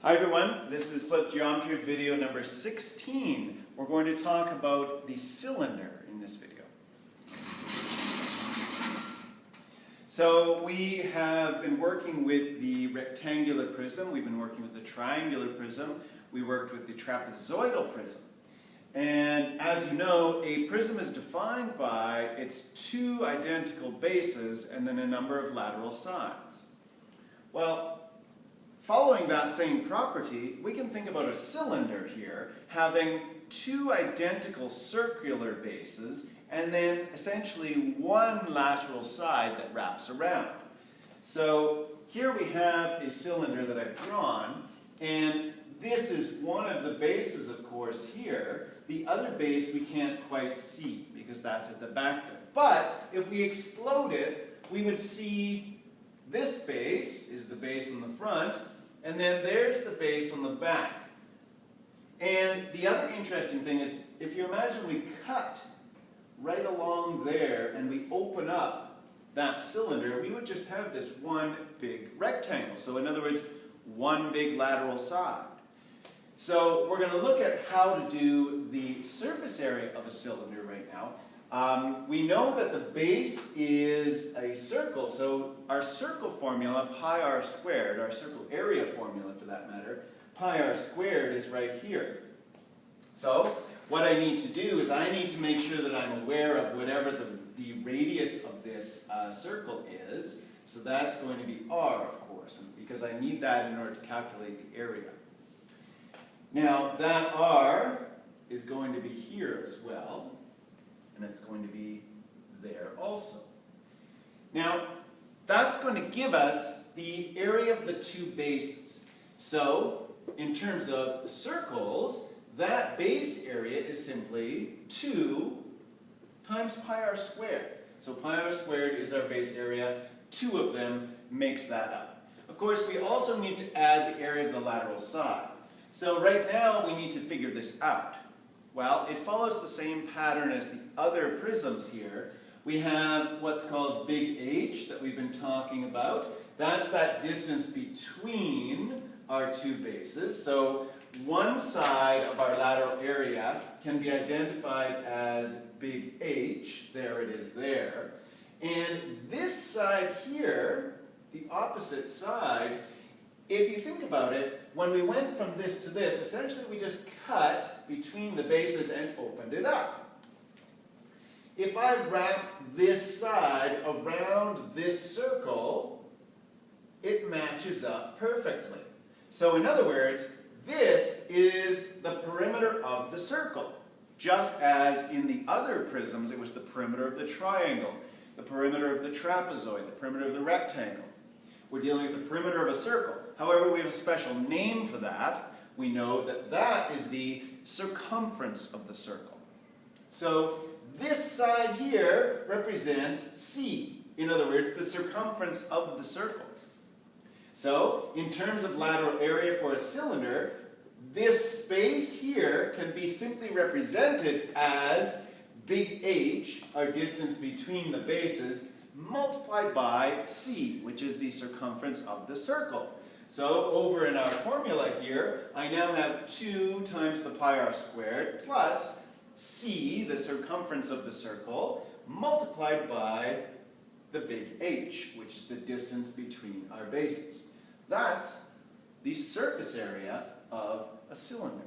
Hi everyone, this is Flipped Geometry video number 16. We're going to talk about the cylinder in this video. So we have been working with the rectangular prism, we've been working with the triangular prism, we worked with the trapezoidal prism. And as you know, a prism is defined by its two identical bases and then a number of lateral sides. Well, following that same property, we can think about a cylinder here having two identical circular bases and then essentially one lateral side that wraps around. So here we have a cylinder that I've drawn, and this is one of the bases, of course, here. The other base we can't quite see because that's at the back there. But if we explode it, we would see this base is the base on the front, and then there's the base on the back. And the other interesting thing is, if you imagine we cut right along there and we open up that cylinder, we would just have this one big rectangle. So in other words, one big lateral side. So we're going to look at how to do the surface area of a cylinder right now. We know that the base is a circle, so our circle formula, pi r squared, our circle area formula for that matter, pi r squared is right here. So what I need to do is I need to make sure that I'm aware of whatever the radius of this circle is. So that's going to be r, of course, because I need that in order to calculate the area. Now that r is going to be here as well. And it's going to be there also. Now, that's going to give us the area of the two bases. So, in terms of circles, that base area is simply 2 times pi r squared. So pi r squared is our base area. 2 of them makes that up. Of course, we also need to add the area of the lateral sides. So right now, we need to figure this out. Well, it follows the same pattern as the other prisms here. We have what's called big H that we've been talking about. That's that distance between our two bases. So one side of our lateral area can be identified as big H. There it is there. And this side here, the opposite side, if you think about it, when we went from this to this, essentially we just cut between the bases and opened it up. If I wrap this side around this circle, it matches up perfectly. So in other words, this is the perimeter of the circle. Just as in the other prisms, it was the perimeter of the triangle, the perimeter of the trapezoid, the perimeter of the rectangle. We're dealing with the perimeter of a circle. However, we have a special name for that. We know that that is the circumference of the circle. So this side here represents C. In other words, the circumference of the circle. So in terms of lateral area for a cylinder, this space here can be simply represented as big H, our distance between the bases, multiplied by C, which is the circumference of the circle. So over in our formula here, I now have 2 times the pi r squared plus C, the circumference of the circle, multiplied by the big H, which is the distance between our bases. That's the surface area of a cylinder.